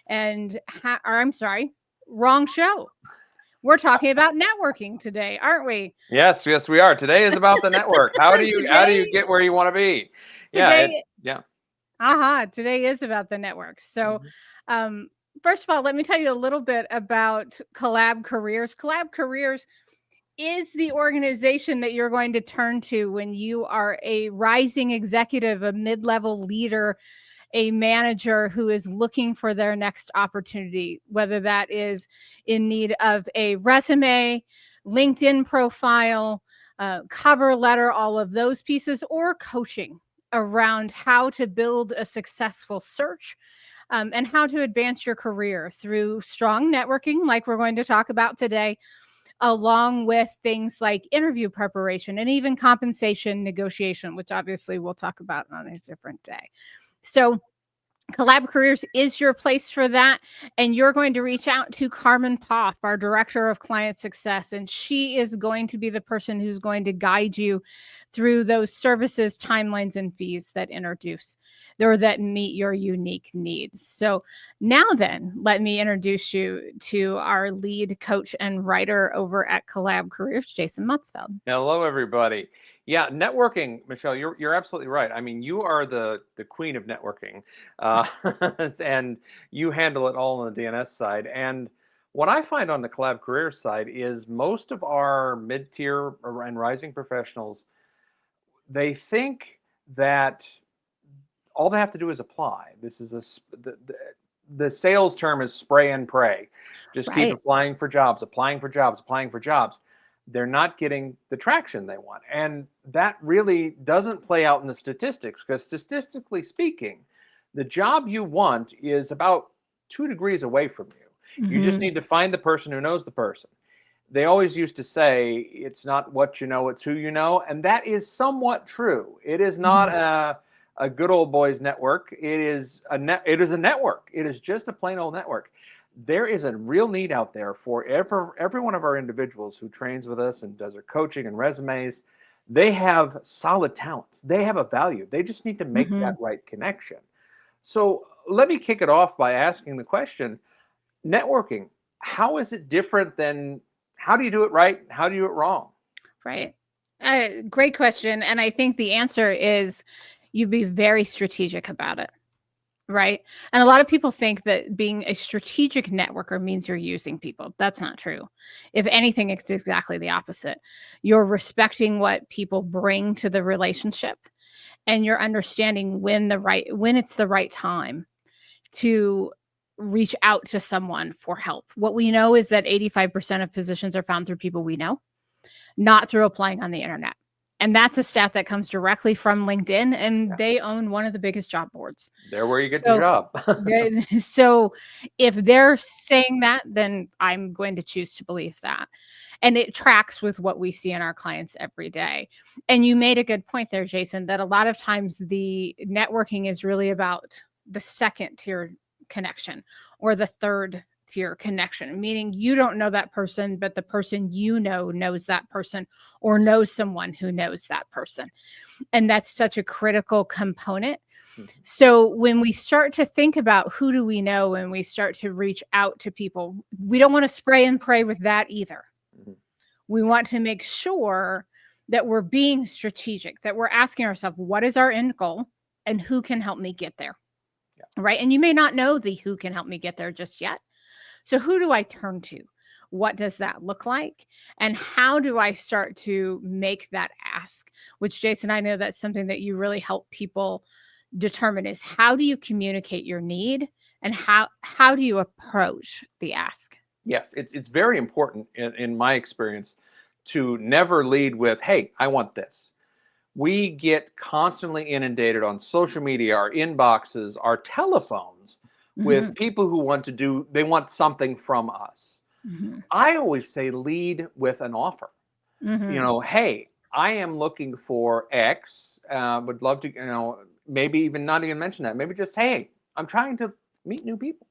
And or I'm sorry, wrong show. We're talking about networking today, aren't we? Yes, yes, we are. Today is about the network. How do you today, get where you want to be? today, Yeah. today is about the network. So, Mhm. um, first of all, let me tell you a little bit about Collab Careers. Collab Careers is the organization that you're going to turn to when you are a rising executive, a mid level leader, a manager who is looking for their next opportunity, whether that is in need of a resume, LinkedIn profile, cover letter, all of those pieces, or coaching around how to build a successful search, and how to advance your career through strong networking, like we're going to talk about today, along with things like interview preparation and even compensation negotiation, which obviously we'll talk about on a different day. So, Collab Careers is your place for that. And you're going to reach out to Carmen Poff, our Director of Client Success. And she is going to be the person who's going to guide you through those services, timelines, and fees that introduce or that meet your unique needs. So now then, let me introduce you to our lead coach and writer over at Collab Careers, Jason Mutzfeld. Hello, everybody. Yeah, networking, Michelle, you're absolutely right. I mean, you are the queen of networking, uh, and you handle it all on the DNS side. And what I find on the Collab Career side is most of our mid-tier and rising professionals, they think that all they have to do is apply. This is the sales term is spray and pray. Just keep Right. applying for jobs, applying for jobs, applying for jobs. They're not getting the traction they want. And that really doesn't play out in the statistics because statistically speaking, the job you want is about 2 degrees away from you. You just Mm-hmm. need to find the person who knows the person. They always used to say it's not what you know, it's who you know, and that is somewhat true. It is not Mm-hmm. a good old boys network. It is a network. It is just a plain old network. There is a real need out there for every one of our individuals who trains with us and does their coaching and resumes. They have solid talents. They have a value. They just need to make Mm-hmm. that right connection. So let me kick it off by asking the question: networking, how is it different than how do you do it right? How do you do it wrong? Right. Great question. And I think the answer is you be very strategic about it. Right. And a lot of people think that being a strategic networker means you're using people. That's not true. If anything, it's exactly the opposite. You're respecting what people bring to the relationship, and you're understanding when it's the right time to reach out to someone for help. What we know is that 85% of positions are found through people we know, not through applying on the internet. And that's a stat that comes directly from LinkedIn, and Yeah, they own one of the biggest job boards. there where you get the So, job. so if they're saying that, then I'm going to choose to believe that. And it tracks with what we see in our clients every day. And you made a good point there, Jason, that a lot of times the networking is really about the second tier connection or the third tier connection, meaning you don't know that person, but the person you know knows that person or knows someone who knows that person. And that's such a critical component. Mhm, So when we start to think about who do we know and we start to reach out to people, we don't want to spray and pray with that either. mhm. We want to make sure that we're being strategic, that we're asking ourselves, what is our end goal and who can help me get there? Yeah. Right. And you may not know the who can help me get there just yet. So who do I turn to? What does that look like? And how do I start to make that ask? Which, Jason, I know that's something that you really help people determine is how do you communicate your need and how do you approach the ask? Yes, it's very important in my experience to never lead with, "Hey, I want this." We get constantly inundated on social media, our inboxes, our telephones with Mhm, people who they want something from us. mhm, I always say lead with an offer. mhm. Hey, I am looking for X. Would love to, maybe even not even mention that. Maybe just, hey, I'm trying to meet new people,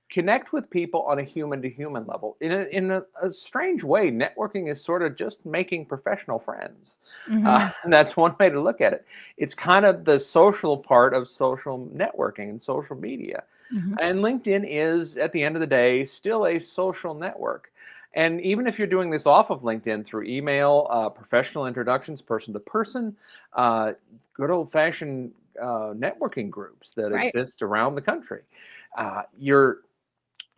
connect with people on a human to human level. In a strange way, networking is sort of just making professional friends. Mhm. And that's one way to look at it. It's kind of the social part of social networking and social media. Mhm. And LinkedIn is, at the end of the day, still a social network. And even if you're doing this off of LinkedIn through email, professional introductions, person to person, uh, good old fashioned networking groups that Right. exist around the country, uh, you're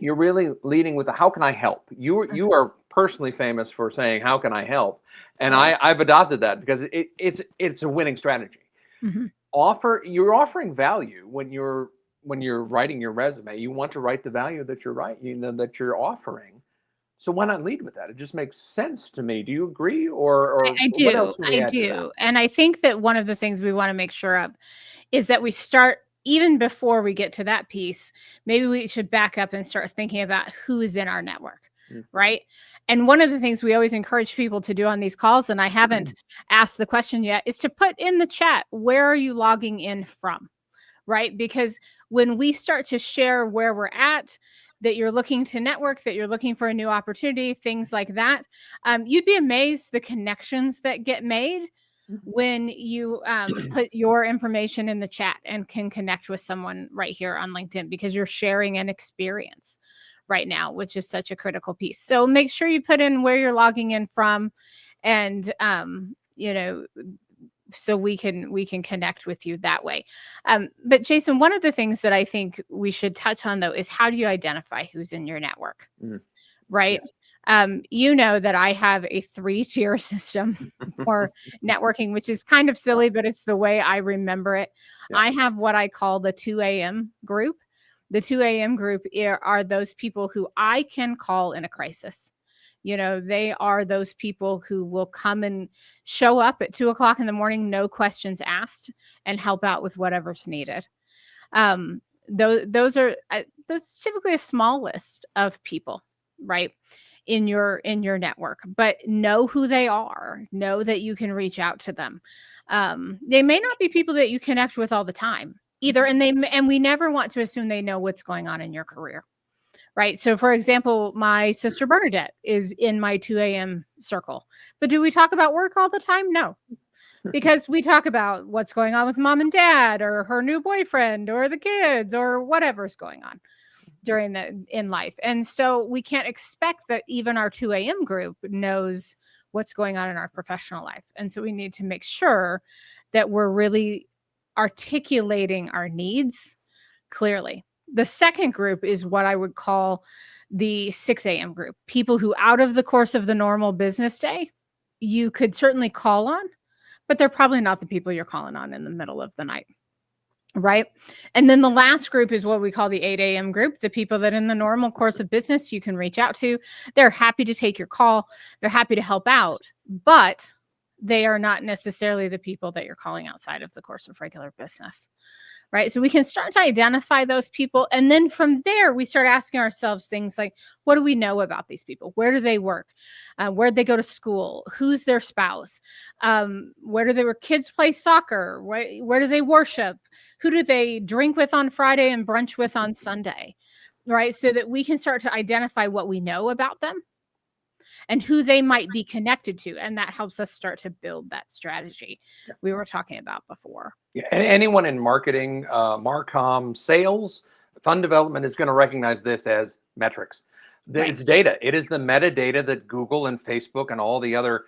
you're really leading with the how can I help? You Mhm. are personally famous for saying how can I help, and Right. I've adopted that because it's a winning strategy. Mhm. You're offering value when you're writing your resume. You want to write the value that you're right, that you're offering. So why not lead with that? It just makes sense to me. Do you agree, or I what do, else can we I add to that? do, and I think that one of the things we wanna make sure of is that we start even before we get to that piece, maybe we should back up and start thinking about who is in our network, Mhm. right? And one of the things we always encourage people to do on these calls, and I haven't asked the question yet, is to put in the chat, where are you logging in from? Right? Because when we start to share where we're at, that you're looking to network, that you're looking for a new opportunity, things like that, you'd be amazed the connections that get made Mhm. when you put your information in the chat and can connect with someone right here on LinkedIn because you're sharing an experience right now, which is such a critical piece. So make sure you put in where you're logging in from, and so we can connect with you that way. But Jason, one of the things that I think we should touch on though is how do you identify who's in your network, Mhm. right? Yeah. You know that I have a three-tier system for networking, which is kind of silly, but it's the way I remember it. Yeah. I have what I call the 2 a.m. group. The 2 a.m. group are those people who I can call in a crisis. They are those people who will come and show up at 2 o'clock in the morning, no questions asked, and help out with whatever's needed. Those are that's typically a small list of people, right? In your network, but know who they are, know that you can reach out to them. They may not be people that you connect with all the time either, and we never want to assume they know what's going on in your career, right? So for example, my sister Bernadette is in my 2 a.m. circle, but do we talk about work all the time? No, because we talk about what's going on with mom and dad or her new boyfriend or the kids or whatever's going on during the in life. And so we can't expect that even our 2 a.m. group knows what's going on in our professional life. And so we need to make sure that we're really articulating our needs clearly. The second group is what I would call the 6 a.m. group, people who, out of the course of the normal business day, you could certainly call on, but they're probably not the people you're calling on in the middle of the night. Right. And then the last group is what we call the 8 a.m. group, the people that in the normal course of business you can reach out to. They're happy to take your call, they're happy to help out, but they are not necessarily the people that you're calling outside of the course of regular business. Right. So we can start to identify those people. And then from there, we start asking ourselves things like, what do we know about these people? Where do they work? Where do they go to school? Who's their spouse? Where do their kids play soccer? Where do they worship? Who do they drink with on Friday and brunch with on Sunday? Right. So that we can start to identify what we know about them and who they might be connected to. And that helps us start to build that strategy we were talking about before. Yeah, anyone in marketing, marcom, sales, fund development is going to recognize this as metrics. Right. It's data. It is the metadata that Google and Facebook and all the other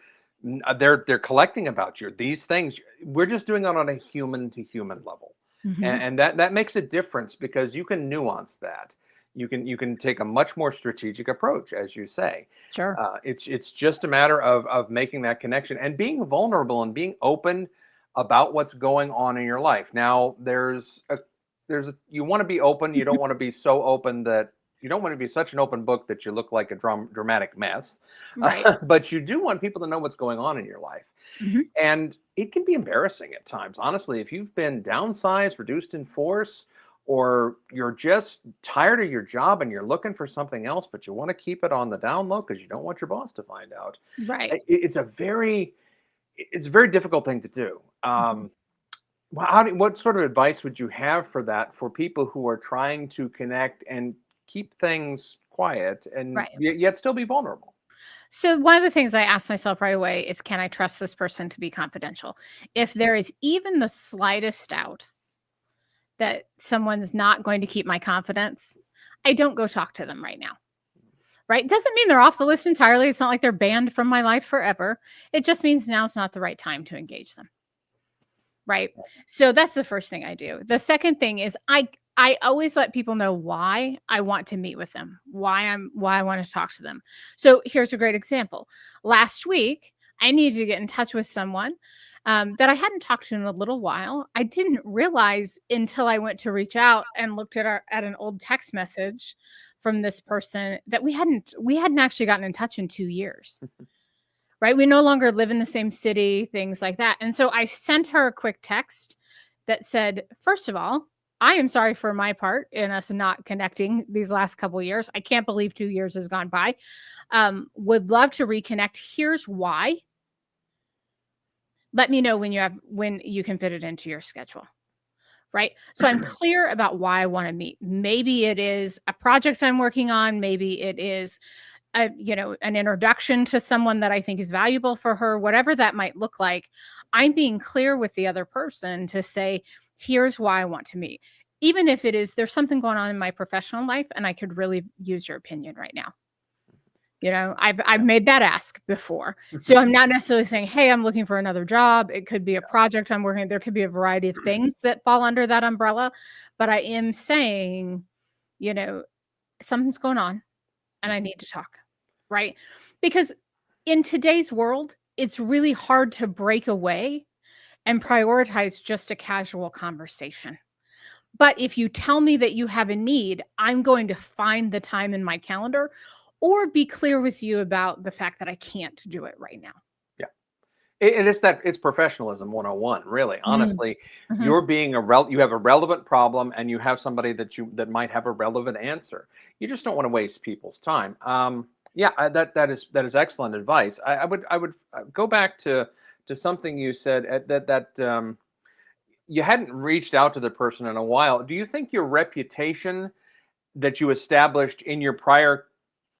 they're collecting about you. These things we're just doing it on a human to human level, Hmm. and that makes a difference because you can nuance that. You can take a much more strategic approach, as you say. Sure. It's just a matter of making that connection and being vulnerable and being open about what's going on in your life. Now, you want to be open. You don't want to be so open that you don't want to be such an open book that you look like a dramatic mess. Right. But you do want people to know what's going on in your life. Hmm. And it can be embarrassing at times. Honestly, if you've been downsized, reduced in force, or you're just tired of your job and you're looking for something else, but you want to keep it on the down low because you don't want your boss to find out. Right. It's a very difficult thing to do. Mhm. What sort of advice would you have for that for people who are trying to connect and keep things quiet and Right. yet still be vulnerable? So one of the things I ask myself right away is, can I trust this person to be confidential? If there is even the slightest doubt that someone's not going to keep my confidence, I don't go talk to them right now. Right? Doesn't mean they're off the list entirely. It's not like they're banned from my life forever. It just means now's not the right time to engage them. Right? So that's the first thing I do. The second thing is I always let people know why I want to meet with them, why I want to talk to them. So here's a great example. Last week, I needed to get in touch with someone that I hadn't talked to in a little while. I didn't realize until I went to reach out and looked at an old text message from this person that we hadn't actually gotten in touch in 2 years. Right? We no longer live in the same city, things like that. And so I sent her a quick text that said, first of all, I am sorry for my part in us not connecting these last couple of years. I can't believe 2 years has gone by. Would love to reconnect. Here's why. Let me know when you can fit it into your schedule. Right. So I'm clear about why I want to meet. Maybe it is a project I'm working on. Maybe it is an introduction to someone that I think is valuable for her, whatever that might look like. I'm being clear with the other person to say, here's why I want to meet. Even if it is, there's something going on in my professional life and I could really use your opinion right now. I've made that ask before. So I'm not necessarily saying, hey, I'm looking for another job. It could be a project I'm working. There could be a variety of things that fall under that umbrella. But I am saying, something's going on and I need to talk. Right? Because in today's world, it's really hard to break away and prioritize just a casual conversation. But if you tell me that you have a need, I'm going to find the time in my calendar or be clear with you about the fact that I can't do it right now. Yeah. It's professionalism 101, really. Mm. Honestly, Mhm. you have a relevant problem and you have somebody that might have a relevant answer. You just don't want to waste people's time. Yeah, that is excellent advice. I would go back to something you said that you hadn't reached out to the person in a while. Do you think your reputation that you established in your prior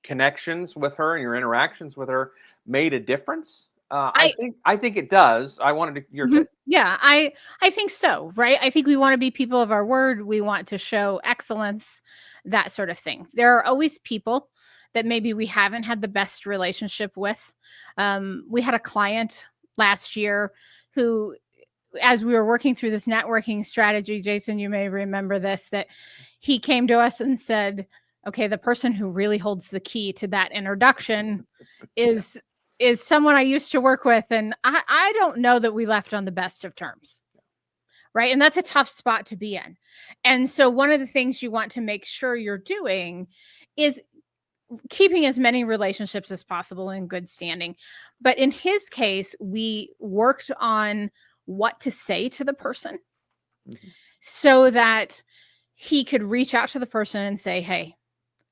connections with her and your interactions with her made a difference? I I think I think it does. I wanted your Mhm. take. Yeah, I think so, right? I think we want to be people of our word. We want to show excellence, that sort of thing. There are always people that maybe we haven't had the best relationship with. We had a client last year who, as we were working through this networking strategy, Jason, you may remember this, that he came to us and said, okay, the person who really holds the key to that introduction Yeah. is someone I used to work with. And I don't know that we left on the best of terms. Right. And that's a tough spot to be in. And so one of the things you want to make sure you're doing is keeping as many relationships as possible in good standing. But in his case, we worked on what to say to the person Mhm. so that he could reach out to the person and say, hey,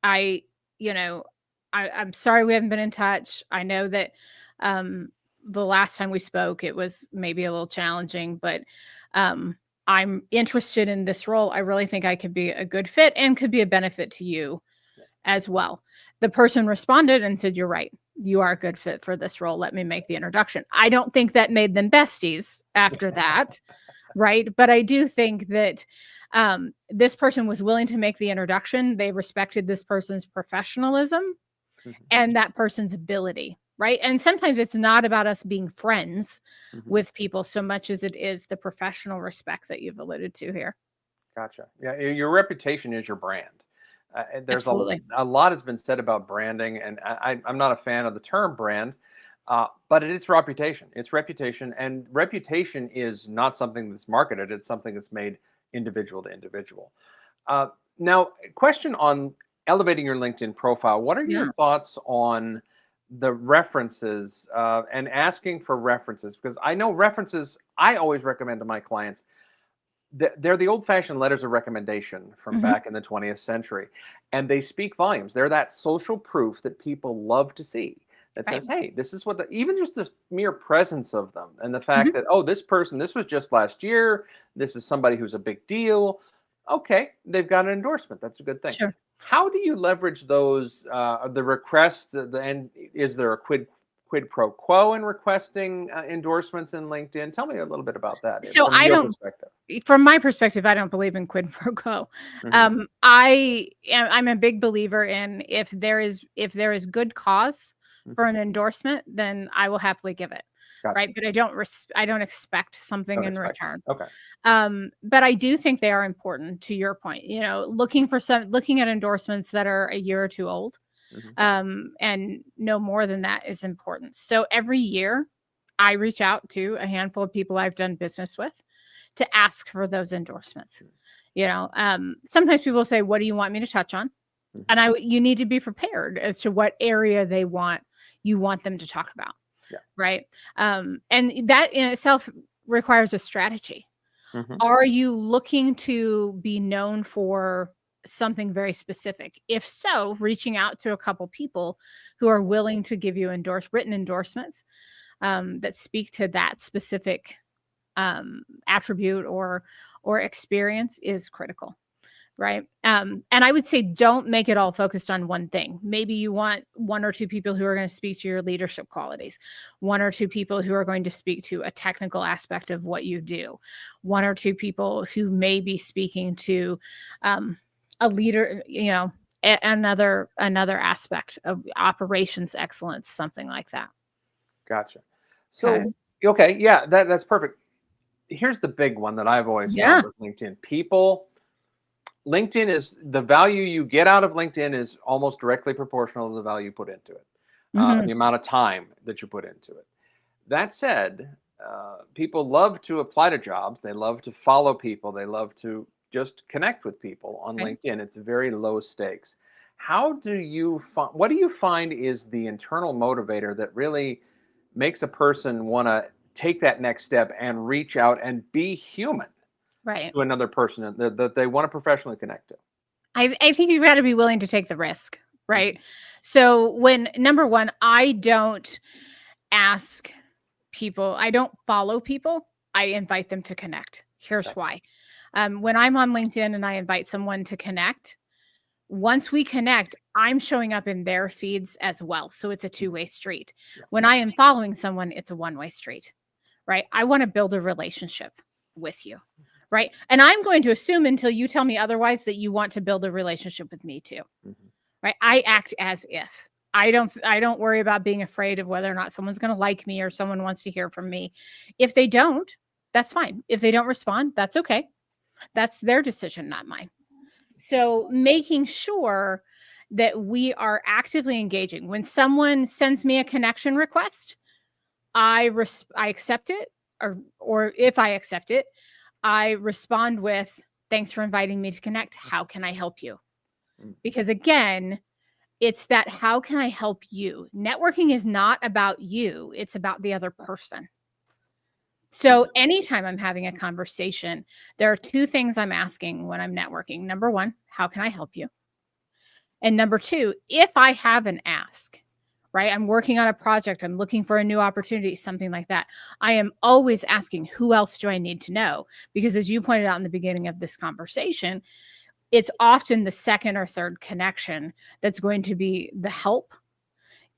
I, you know, I'm sorry we haven't been in touch. I know that the last time we spoke, it was maybe a little challenging, but um, I'm interested in this role. I really think I could be a good fit and could be a benefit to you as well. The person responded and said, you're right. You are a good fit for this role. Let me make the introduction. I don't think that made them besties after that. Right. But I do think that this person was willing to make the introduction. They respected this person's professionalism Mhm. and that person's ability. Right. And sometimes it's not about us being friends Mhm. with people so much as it is the professional respect that you've alluded to here. Gotcha. Yeah, your reputation is your brand. And there's Absolutely. a lot has been said about branding, and I'm not a fan of the term brand, but it's reputation. It's reputation, and reputation is not something that's marketed. It's something that's made individual to individual. Uh, Now, question on elevating your LinkedIn profile. What are your Yeah. thoughts on the references and asking for references? Because I know references. I always recommend to my clients they're the old-fashioned letters of recommendation from Hmm. back in the 20th century, and they speak volumes. They're that social proof that people love to see. That Right. says, "Hey, this is what even just the mere presence of them, and the fact Hmm. that this person, this was just last year. This is somebody who's a big deal. Okay, they've got an endorsement. That's a good thing." Sure. How do you leverage those the requests? And is there a quid quid pro quo in requesting endorsements in LinkedIn? Tell me a little bit about that So from I your don't, perspective. from my perspective, I don't believe in quid pro quo. Hmm. I'm a big believer in if there is good cause for Hmm. an endorsement, then I will happily give it. Gotcha. Right. But I don't expect something Don't in expect. return. Okay. But I do think they are important to your point. Looking at endorsements that are a year or two old, Hmm. and no more than that is important. So every year, I reach out to a handful of people I've done business with to ask for those endorsements. Sometimes people say, "What do you want me to touch on?" Hmm. And you need to be prepared as to what area you want them to talk about, Yeah. right? And that in itself requires a strategy. Hmm. Are you looking to be known for something very specific? If so, reaching out to a couple people who are willing to give you written endorsements, that speak to that specific attribute or experience is critical, right? And I would say don't make it all focused on one thing. Maybe you want one or two people who are going to speak to your leadership qualities, one or two people who are going to speak to a technical aspect of what you do, one or two people who may be speaking to a leader, another aspect of operations excellence, something like that. Gotcha. Okay. So, okay, yeah, that's perfect. Here's the big one that I've always found Yeah. with LinkedIn. LinkedIn is the value you get out of LinkedIn is almost directly proportional to the value you put into it, Hmm. the amount of time that you put into it. That said, people love to apply to jobs. They love to follow people. They love to just connect with people on Right. LinkedIn. It's very low stakes. What do you find is the internal motivator that really makes a person want to take that next step and reach out and be human Right. to another person that they want to professionally connect to? I think you've got to be willing to take the risk, Mhm. right? So when number one, I don't ask people, I don't follow people. I invite them to connect. Here's Okay. why. When I'm on LinkedIn and I invite someone to connect, once we connect, I'm showing up in their feeds as well. So it's a Mhm. two-way street. Yeah. When I am following someone, it's a one-way street, right? I want to build a relationship with you, right? And I'm going to assume until you tell me otherwise that you want to build a relationship with me too, Mhm. right? I act as if. I don't worry about being afraid of whether or not someone's going to like me or someone wants to hear from me. If they don't, that's fine. If they don't respond, that's okay. That's their decision, not mine. So making sure that we are actively engaging. When someone sends me a connection request, I accept it, or if I accept it, I respond with thanks for inviting me to connect. How can I help you? Mm. Because again, it's that how can I help you? Networking is not about you, it's about the other person. So Mhm. anytime I'm having a conversation, there are two things I'm asking when I'm networking. Number one, how can I help you? And number two, if I have an ask, right? I'm working on a project, I'm looking for a new opportunity, something like that. I am always asking, who else do I need to know? Because as you pointed out in the beginning of this conversation, it's often the second or third connection that's going to be the help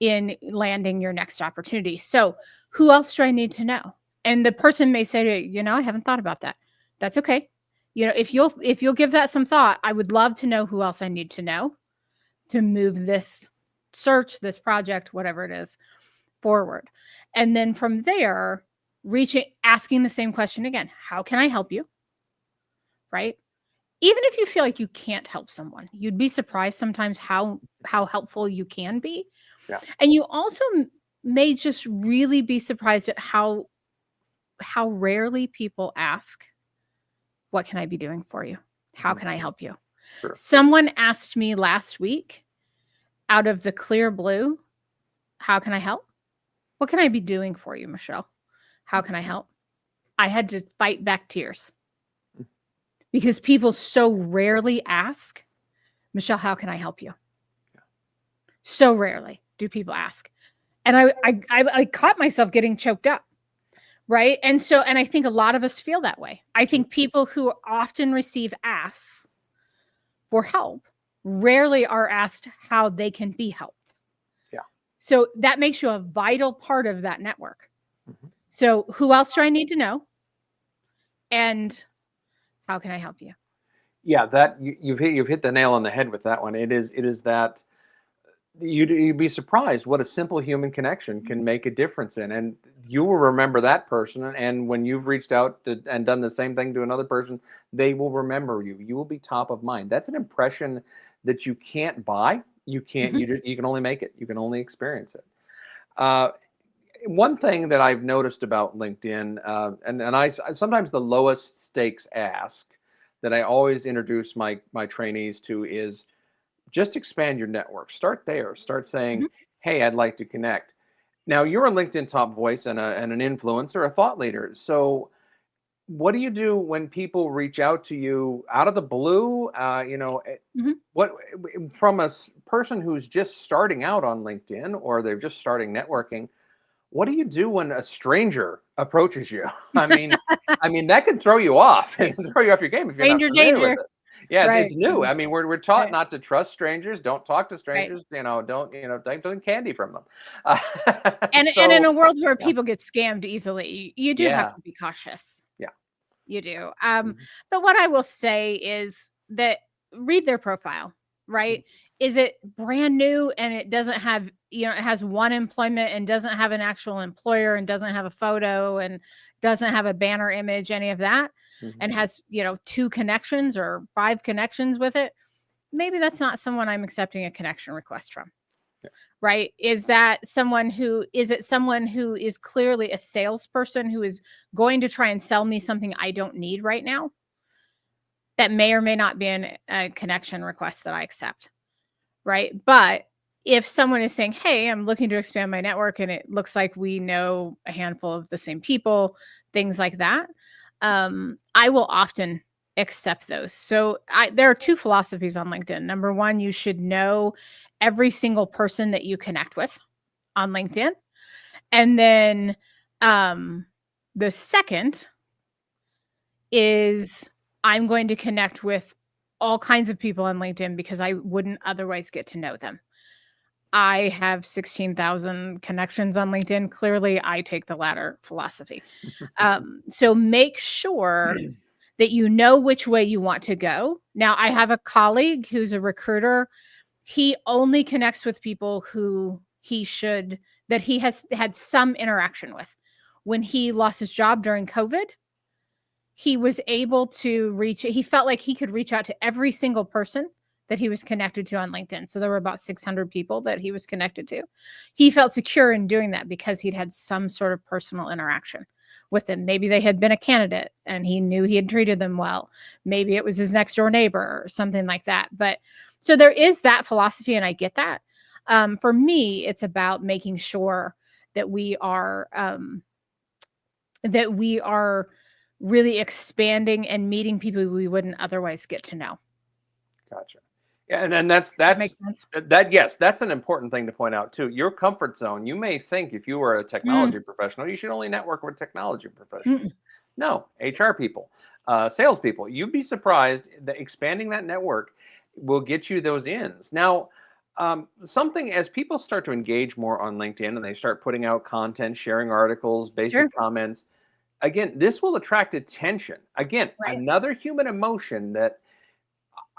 in landing your next opportunity. So, who else do I need to know? And the person may say to you, I haven't thought about that. That's okay. If you'll give that some thought, I would love to know who else I need to know to move this search, this project, whatever it is, forward. And then from there, asking the same question again. How can I help you? Right? Even if you feel like you can't help someone, you'd be surprised sometimes how helpful you can be. Yeah. And you also may just really be surprised at how rarely people ask, "What can I be doing for you? How Mhm. can I help you?" Sure. Someone asked me last week out of the clear blue, "How can I help?" "What can I be doing for you, Michelle? How can I help?" I had to fight back tears Mm. because people so rarely ask, "Michelle, how can I help you?" So rarely do people ask. And I caught myself getting choked up, right? And I think a lot of us feel that way. I Mhm. think people who often receive asks for help rarely are asked how they can be helped. Yeah. So that makes you a vital part of that network. Mhm. So who else do I need to know? And how can I help you? Yeah, that you've hit the nail on the head with that one. It is that you'd be surprised what a simple human connection can make a difference in, and you will remember that person. And when you've reached out and done the same thing to another person, they will remember you. You will be top of mind. That's an impression that you can't buy. You can't. Mhm, You can only make it. You can only experience it. Uh, One thing that I've noticed about LinkedIn, and sometimes the lowest stakes ask that I always introduce my trainees to is just expand your network. Start there. Start saying, mhm, "Hey, I'd like to connect." Now, you're a LinkedIn top voice and an influencer, a thought leader. So, what do you do when people reach out to you out of the blue? mhm. What from a person who's just starting out on LinkedIn or they're just starting networking? What do you do when a stranger approaches you? I mean that can throw you off and Right. throw you off your game if you're not Stranger familiar with danger. it. Yeah, it's Right. new. I mean, we're taught Right. not to trust strangers, don't talk to Right. strangers, don't candy from them. And in So a world where yeah, people get scammed easily, you do have yeah, to be cautious. yeah. You do. Mhm, But what I will say is that read their profile, right? mhm, Is it brand new and it doesn't have, it has one employment and doesn't have an actual employer and doesn't have a photo and doesn't have a banner image, any of that, mhm. and has, two connections or five connections with it? Maybe that's not someone I'm accepting a connection request from. Yeah. Right? Is it someone who is clearly a salesperson who is going to try and sell me something I don't need right now? That may or may not be a connection request that I accept, right? But if someone is saying, "Hey, I'm looking to expand my network and it looks like we know a handful of the same people," things like that, I will often accept those. So there are two philosophies on LinkedIn. Number one, you should know every single person that you connect with on LinkedIn. And then the second is I'm going to connect with all kinds of people on LinkedIn because I wouldn't otherwise get to know them. I have 16,000 connections on LinkedIn. Clearly, I take the latter philosophy. So make sure that you know which way you want to go. Now, I have a colleague who's a recruiter. He only connects with people who that he has had some interaction with. When he lost his job during COVID, he was able to he felt like he could reach out to every single person that he was connected to on LinkedIn. So there were about 600 people that he was connected to. He felt secure in doing that because he'd had some sort of personal interaction with them. Maybe they had been a candidate and he knew he had treated them well. Maybe it was his next door neighbor or something like that. But so there is that philosophy, and I get that. For me, it's about making sure that we are really expanding and meeting people we wouldn't otherwise get to know. Gotcha. Yeah, and That makes sense? yes, that's an important thing to point out too. Your comfort zone. You may think if you were a Mm, technology professional, you should only network with technology mm-mm. professionals. No, HR people, salespeople. You'd be surprised that expanding that network will get you those ins. Now, something as people start to engage more on LinkedIn and they start putting out content, sharing articles, Sure. basic comments. Again, this will attract attention. Again, Right. another human emotion that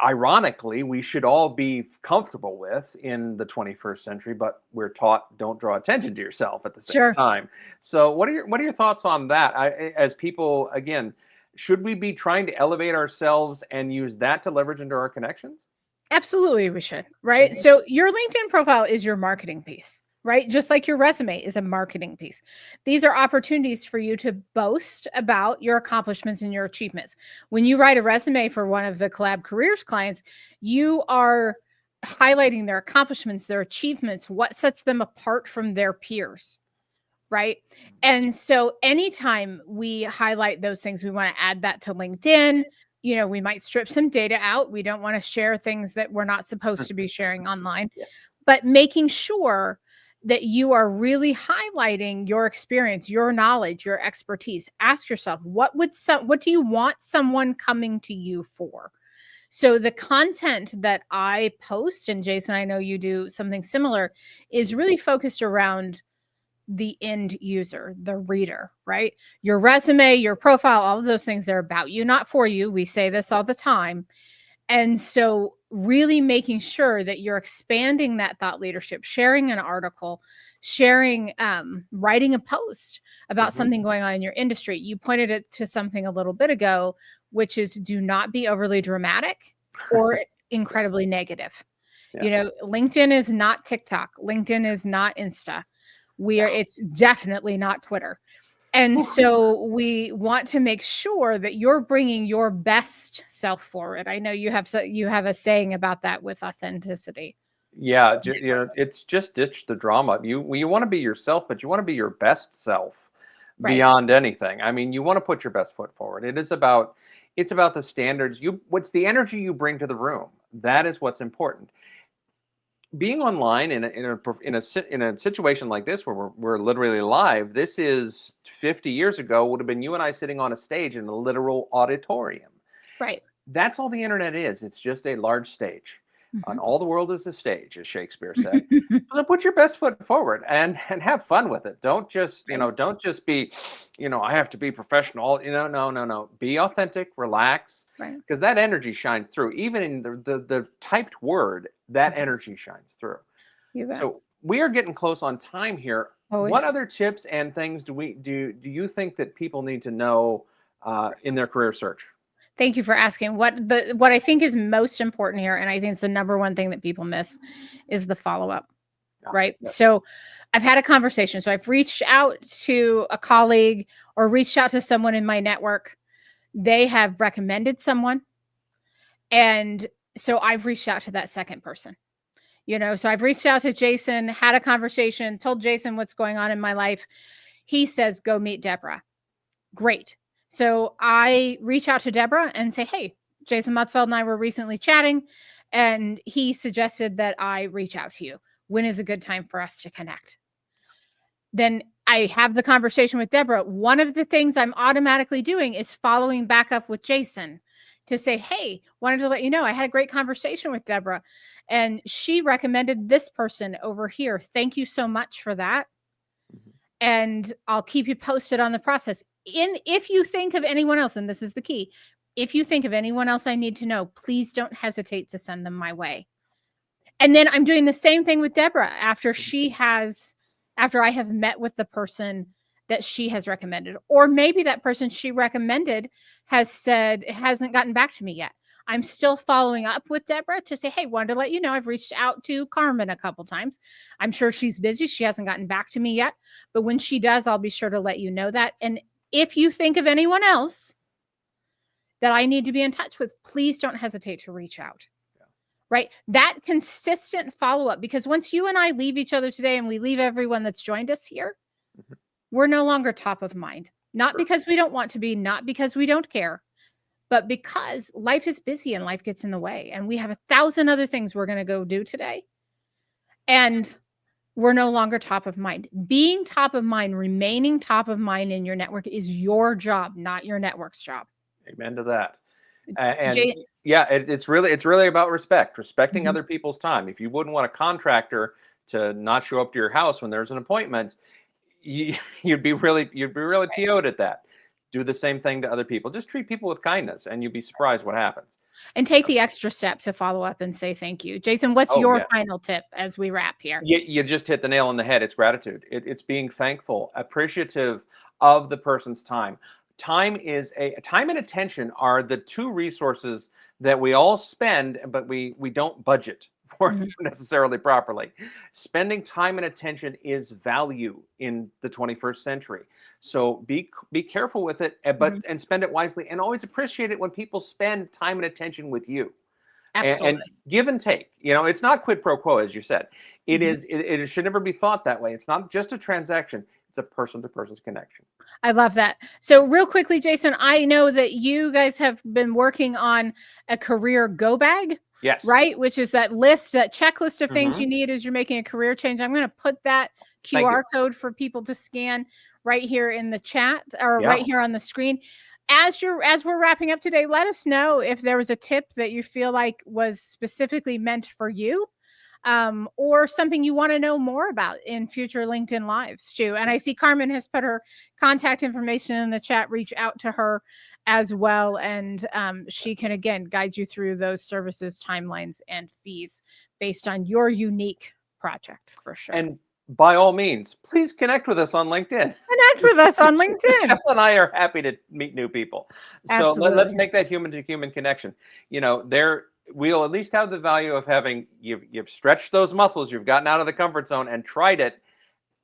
ironically we should all be comfortable with in the 21st century, but we're taught don't draw attention to yourself at the same Sure. time. So what are your thoughts on that? As people, again, should we be trying to elevate ourselves and use that to leverage into our connections? Absolutely, we should, right? Mhm. So your LinkedIn profile is your marketing piece, right? Just like your resume is a marketing piece. These are opportunities for you to boast about your accomplishments and your achievements. When you write a resume for one of the Collab Careers clients, you are highlighting their accomplishments, their achievements, what sets them apart from their peers, right? And so anytime we highlight those things, we want to add that to LinkedIn. We might strip some data out. We don't want to share things that we're not supposed to be sharing online, Yes. but making sure that you are really highlighting your experience, your knowledge, your expertise. Ask yourself, what do you want someone coming to you for? So the content that I post, and Jason, I know you do something similar, is really focused around the end user, the reader, right? Your resume, your profile, all of those things, they're about you, not for you. We say this all the time. And so, really making sure that you're expanding that thought leadership, sharing an article, sharing, writing a post about Hmm. something going on in your industry. You pointed it to something a little bit ago, which is do not be overly dramatic or Yeah, incredibly negative. yeah, You know, LinkedIn is not TikTok, LinkedIn is not Insta. We are, yeah. it's definitely not Twitter. And Whew. so we want to make sure that you're bringing your best self forward. I know you have you have a saying about that with authenticity. Yeah, it's just ditch the drama. You want to be yourself, but you want to be your best self Right. beyond anything. I mean, you want to put your best foot forward. It's about the standards. What's the energy you bring to the room? That is what's important. Being online in a situation like this where we're literally live. This is 50 years ago would have been you and I sitting on a stage in a literal auditorium. Right. That's all the internet is. It's just a large stage. And Mhm. all the world is a stage, as Shakespeare said. So put your best foot forward and have fun with it. Don't just, Right. don't just be, I have to be professional. No, no, no. Be authentic, relax, Right. because that energy shines through. Even in the typed word, that Mhm. energy shines through. You bet. So we are getting close on time here. What Always. other tips and things do you think that people need to know in their career search? Thank you for asking. What I think is most important here, and I think it's the number one thing that people miss, is the follow up. Ah, Right. yes. So I've had a conversation. So I've reached out to a colleague or reached out to someone in my network. They have recommended someone. And so I've reached out to that second person. So I've reached out to Jason, had a conversation, told Jason what's going on in my life. He says, go meet Deborah. Great. So I reach out to Deborah and say, hey, Jason Mutzfeld and I were recently chatting, and he suggested that I reach out to you. When is a good time for us to connect? Then I have the conversation with Deborah. One of the things I'm automatically doing is following back up with Jason to say, hey, wanted to let you know I had a great conversation with Deborah, and she recommended this person over here. Thank you so much for that. Mhm. And I'll keep you posted on the process. If you think of anyone else, and this is the key, if you think of anyone else I need to know, please don't hesitate to send them my way. And then I'm doing the same thing with Deborah after I have met with the person that she has recommended, or maybe that person she recommended has said it hasn't gotten back to me yet. I'm still following up with Deborah to say, hey, wanted to let you know I've reached out to Carmen a couple times. I'm sure she's busy. She hasn't gotten back to me yet. But when she does, I'll be sure to let you know that. And if you think of anyone else that I need to be in touch with, please don't hesitate to reach out. Right? That consistent follow up, because once you and I leave each other today and we leave everyone that's joined us here, Mhm. we're no longer top of mind. Not Sure. because we don't want to be, not because we don't care, but because life is busy and life gets in the way. And we have 1,000 other things we're going to go do today. And we're no longer top of mind. Being top of mind, remaining top of mind in your network is your job, not your network's job. Amen to that. And Jay, yeah, it's really about respecting mhm, other people's time. If you wouldn't want a contractor to not show up to your house when there's an appointment, you, you'd be really right. PO'd at that. Do the same thing to other people. Just treat people with kindness, and you'd be surprised what happens. And take the extra step to follow up and say thank you. Jason, what's Oh your yeah, final tip as we wrap here? you just hit the nail on the head. It's gratitude. It's being thankful, appreciative of the person's time. Time and attention are the two resources that we all spend, but we don't budget for Mhm, necessarily properly. Spending time and attention is value in the 21st century. So be careful with it, mhm. and spend it wisely, and always appreciate it when people spend time and attention with you, and Absolutely. give and take. It's not quid pro quo, as you said. It Mhm. is. It should never be thought that way. It's not just a transaction. It's a person to person's connection. I love that. So, real quickly, Jason, I know that you guys have been working on a career go bag, Yes. right? Which is that list, that checklist of things Hmm. you need as you're making a career change. I'm going to put that Thank you. QR code for people to scan right here in the chat or right Yeah. here on the screen. as we're wrapping up today, let us know if there was a tip that you feel like was specifically meant for you, or something you want to know more about in future LinkedIn lives too. And I see Carmen has put her contact information in the chat. Reach out to her as well, and she can again guide you through those services, timelines, and fees based on your unique project for sure. And by all means, please connect with us on LinkedIn. Connect with us on LinkedIn. Michelle and I are happy to meet new people. So let's Absolutely. make that human to human connection. You know, there we'll at least have the value of having you've stretched those muscles, you've gotten out of the comfort zone and tried it.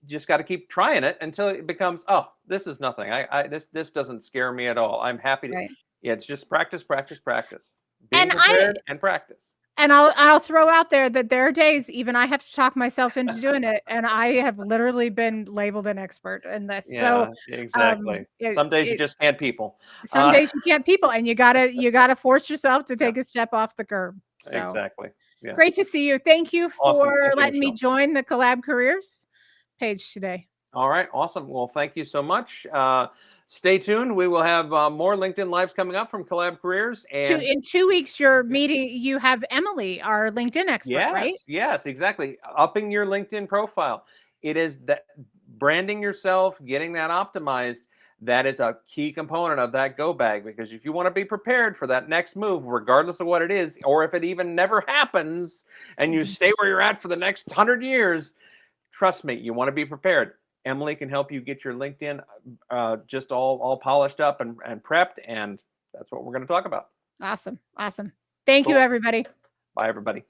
Just got to keep trying it until it becomes, oh, this is nothing. This doesn't scare me at all. I'm happy to. Right. Yeah, it's just practice, practice, practice. Being And I prepared and practice. And I'll throw out there that there are days even I have to talk myself into doing it, and I have literally been labeled an expert in this. So, Yeah, exactly. it Some days you it just can't people. some days you can't people, and you gotta force yourself to Yeah, take a step off the curb. So, exactly. Yeah. great to see you. Thank you Awesome. for Thank you, letting me Michelle. join the Collab Careers page today. All right. Awesome. Well, thank you so much. Stay tuned. We will have more LinkedIn Lives coming up from Collab Careers. And In 2 weeks, you have Emily, our LinkedIn expert, right? yes, yes, exactly. Upping your LinkedIn profile. It is that branding yourself, getting that optimized. That is a key component of that go bag, because if you want to be prepared for that next move, regardless of what it is, or if it even never happens and you Mhm. stay where you're at for the next 100 years, trust me, you want to be prepared. Emily can help you get your LinkedIn just all polished up and prepped, and that's what we're going to talk about. Awesome. Awesome. Thank you, Cool. everybody. Bye, everybody.